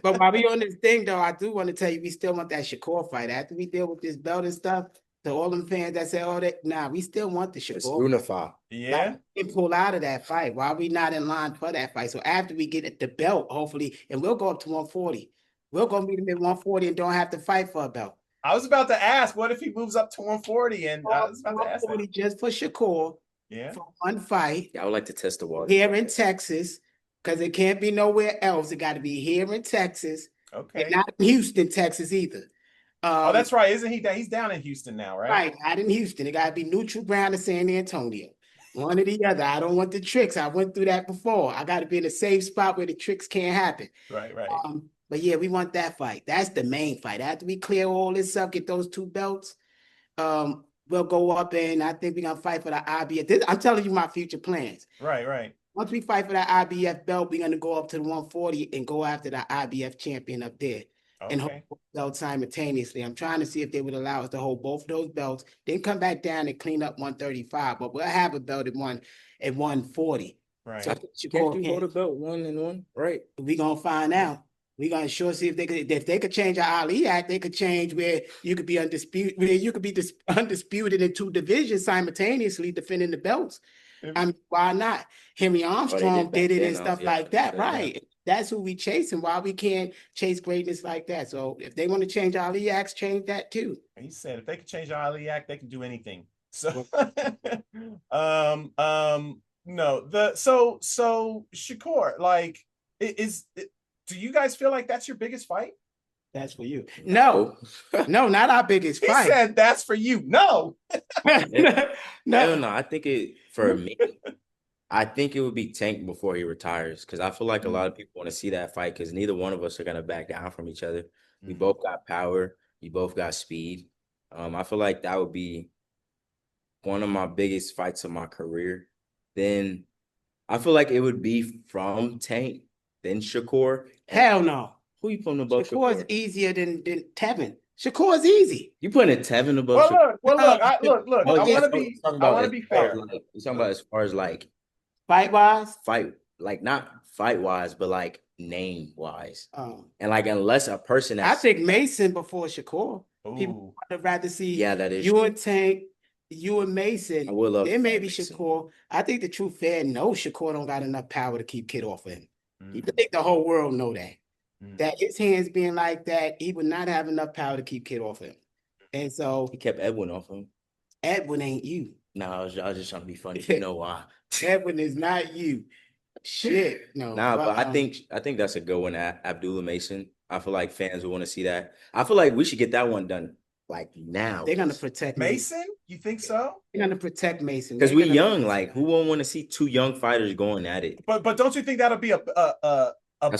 But while we on this thing, though, I do want to tell you, we still want that Shakur fight. After we deal with this belt and stuff, to all them fans that say, oh, that, nah, we still want the Let's Shakur. unify. Yeah. And pull out of that fight. Why are we not in line for that fight? So after we get the belt, hopefully, and we'll go up to 140. We'll go meet him at 140 and don't have to fight for a belt. I was about to ask, what if he moves up to 140? And I was about to ask that. Just for Shakur. Yeah. For one fight. Yeah, I would like to test the water. Here in Texas, because it can't be nowhere else. It got to be here in Texas. Okay. And not in Houston, Texas either. Oh, that's right. Isn't he? He's down in Houston now, right? Right. Not in Houston. It got to be neutral ground in San Antonio. One or the other. I don't want the tricks. I went through that before. I got to be in a safe spot where the tricks can't happen. Right. But yeah, we want that fight. That's the main fight. After we clear all this up, get those 2 belts, we'll go up and I think we're going to fight for the IBF. I'm telling you my future plans. Right. Once we fight for that IBF belt, we're going to go up to the 140 and go after the IBF champion up there. Okay. And hold both belts simultaneously. I'm trying to see if they would allow us to hold both of those belts, then come back down and clean up 135. But we'll have a belt at 140. Right. So can't you hold a belt 1 and 1? Right. We're going to find out. We're going to sure see if they could change our Ali Act, they could change where you could be undisputed, undisputed in 2 divisions simultaneously defending the belts. I mean, why not? Henry Armstrong did it and stuff like that, right? That's who we chasing. Why we can't chase greatness like that? So if they want to change Ali Acts, change that too. He said if they could change the Ali Act, they can do anything. So no, so Shakur, like, do you guys feel like that's your biggest fight? That's for you. No, not our biggest fight. He said that's for you. No. No, I think for me, I think it would be Tank before he retires, because I feel like a lot of people want to see that fight because neither one of us are going to back down from each other. We both got power. We both got speed. I feel like that would be one of my biggest fights of my career. Then I feel like it would be from Tank, then Shakur. Hell no. Who you putting above Shakur? Shakur is easier than Tevin. Shakur is easy. You putting Tevin above? Look. I want to be fair. You're talking about as far as like fight wise, like not fight wise, but like name wise. And like unless a person, I think Mason before Shakur. Ooh. People would rather see. Yeah, that is you true. and Tank. You and Mason. I would love. Then maybe Shakur. I think the true fan knows Shakur don't got enough power to keep Kid off of him. I think the whole world know that. That his hands being like that, he would not have enough power to keep Kid off him. And so he kept Edwin off him. Edwin ain't you. No, I was just trying to be funny. You know why? Edwin is not you. Shit. No. But I think that's a good one, Abdullah Mason. I feel like fans will want to see that. I feel like we should get that one done like now. They're gonna protect Mason. You think so? They're gonna protect Mason because we young. Like, who won't want to see 2 young fighters going at it? But don't you think that'll be a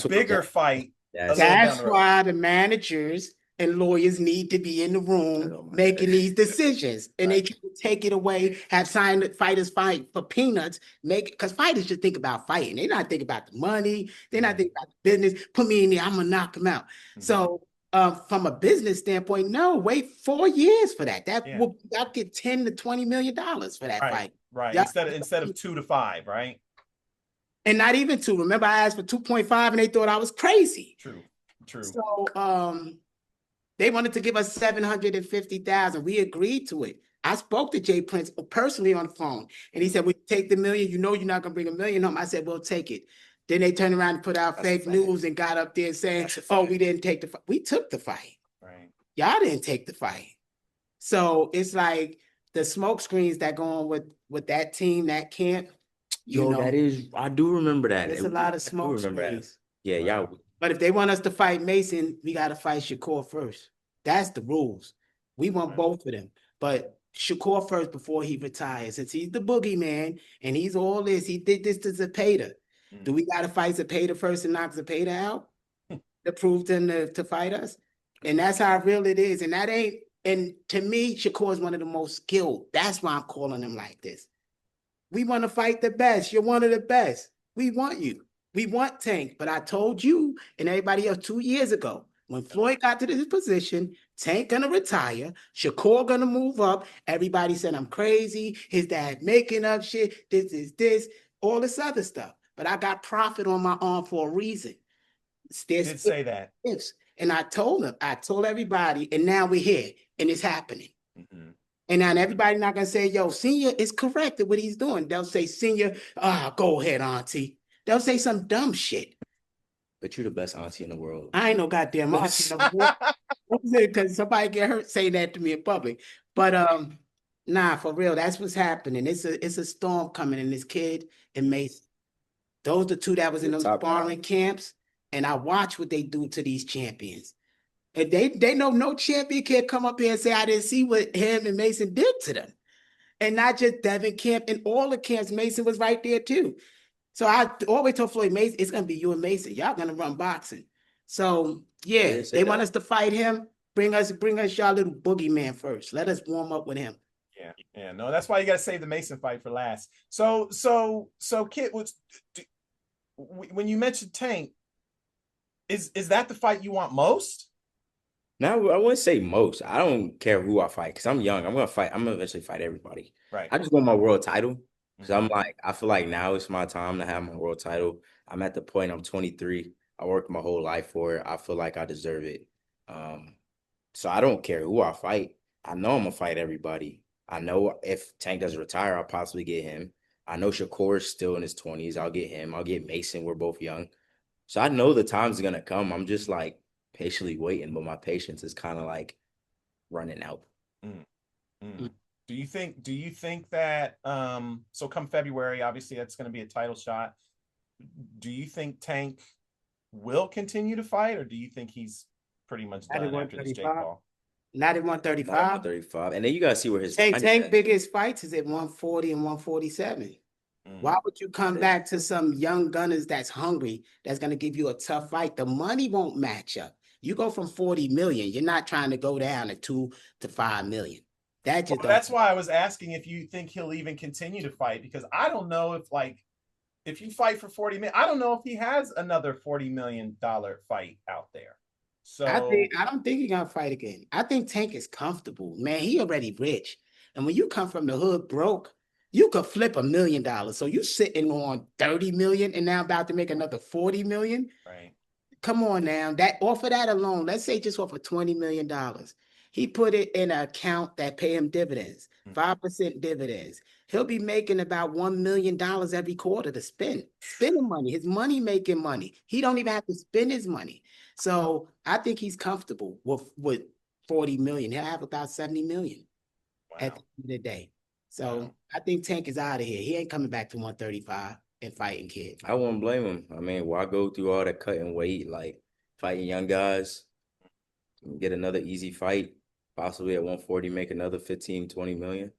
bigger fight? That's why the managers and lawyers need to be in the room making these decisions, and they can take it away. Have signed fighters fight for peanuts. Because fighters just think about fighting. They're not thinking about the money. They're not thinking about the business. Put me in there. I'm gonna knock them out. So. From a business standpoint, no, wait 4 years for that. I'll get $10 to $20 million for that fight. Right. Instead of 2 to 5, right? And not even 2. Remember, I asked for 2.5 and they thought I was crazy. True. So they wanted to give us $750,000. We agreed to it. I spoke to Jay Prince personally on the phone, and he said, "We take the $1 million. You know you're not gonna bring $1 million home." I said, "We'll take it." Then they turned around and put out fake news and got up there saying, "Oh, we didn't take the fight." We took the fight. Right. Y'all didn't take the fight. So it's like the smoke screens that go on with that team, that camp. That is, I do remember that. There's a lot of smoke screens. Yeah. But if they want us to fight Mason, we got to fight Shakur first. That's the rules. We want both of them. But Shakur first before he retires. Since he's the boogeyman and he's all this, he did this to Zepeda. Do we got to fight Zepeda first and knock Zepeda out to prove them to fight us? And that's how real it is. And that ain't, and to me, Shakur is one of the most skilled. That's why I'm calling him like this. We want to fight the best. You're one of the best. We want you. We want Tank. But I told you and everybody else 2 years ago, when Floyd got to this position, Tank gonna retire, Shakur gonna move up. Everybody said I'm crazy. His dad making up shit. This, all this other stuff. But I got profit on my arm for a reason. Did say that. And I told everybody, and now we're here, and it's happening. Mm-hmm. And now everybody not gonna say, yo, Senior is correct at what he's doing. They'll say, Senior, go ahead, Auntie. They'll say some dumb shit. But you're the best auntie in the world. I ain't no goddamn auntie no more. Because somebody get hurt saying that to me in public. But nah, for real, that's what's happening. It's a storm coming in this kid and Mason. Those are the two that was in those sparring camps, and I watch what they do to these champions. And they know no champion can't come up here and say, I didn't see what him and Mason did to them. And not just Devin Camp, and all the camps, Mason was right there too. So I always told Floyd, Mason, it's gonna be you and Mason. Y'all gonna run boxing. So yeah, they want us to fight him. Bring us y'all little boogeyman first. Let us warm up with him. Yeah. No, that's why you gotta save the Mason fight for last. So Kit, when you mentioned Tank, is that the fight you want most? No, I wouldn't say most. I don't care who I fight because I'm young. I'm gonna fight. I'm gonna eventually fight everybody. Right. I just want my world title because I feel like now it's my time to have my world title. I'm at the point. I'm 23. I worked my whole life for it. I feel like I deserve it. So I don't care who I fight. I know I'm gonna fight everybody. I know if Tank doesn't retire, I'll possibly get him. I know Shakur is still in his 20s. I'll get him. I'll get Mason. We're both young. So I know the time's gonna come. I'm just like patiently waiting, but my patience is kind of like running out. Do you think that so come February, obviously that's going to be a title shot. Do you think Tank will continue to fight, or do you think he's pretty much done after this Jake Paul? Not at 135. 135. And then you gotta see where his Tank biggest fights is at 140 and 147. Why would you come back to some young gunners that's hungry, that's going to give you a tough fight? The money won't match up. You go from 40 million. You're not trying to go down to 2 to 5 million. That's why I was asking if you think he'll even continue to fight, because I don't know if you fight for 40 million, I don't know if he has another $40 million fight out there. So I don't think he's gonna fight again. I think Tank is comfortable, man. He already rich, and when you come from the hood broke, you could flip $1 million. So you sitting on 30 million and now about to make another 40 million. Right. Come on now. Off of that alone, let's say just off of $20 million. He put it in an account that pay him dividends, 5% dividends. He'll be making about $1 million every quarter to spending money. His money making money. He don't even have to spend his money. So I think he's comfortable with 40 million. He'll have about 70 million at the end of the day. So I think Tank is out of here. He ain't coming back to 135 and fighting kids. I won't blame him. I mean, why go through all that cutting weight, like fighting young guys, get another easy fight, possibly at 140, make another 15, 20 million.